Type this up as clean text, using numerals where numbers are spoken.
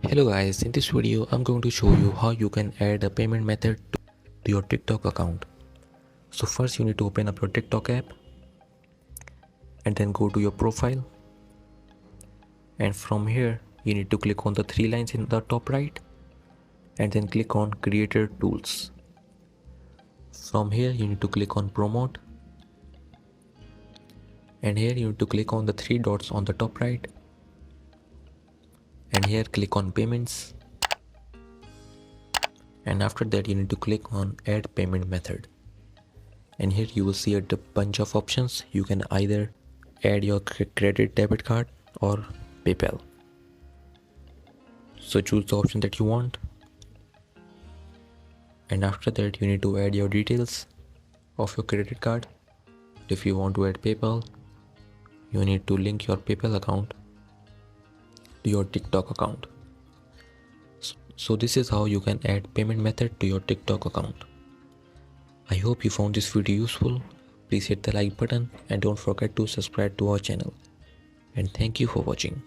Hello guys, in this video I'm going to show you how you can add a payment method to your TikTok account. So first you need to open up your TikTok app and then go to your profile, and from here you need to click on the three lines in the top right and then click on Creator Tools. From here you need to click on Promote, and here you need to click on the three dots on the top right, and here click on Payments, and after that you need to click on Add Payment Method. And here you will see a bunch of options. You can either add your credit debit card or PayPal. So choose the option that you want, and after that you need to add your details of your credit card. If you want to add PayPal, you need to link your PayPal account to your TikTok account. So this is how you can add payment method to your TikTok account. I hope you found this video useful. Please hit the like button and don't forget to subscribe to our channel. And thank you for watching.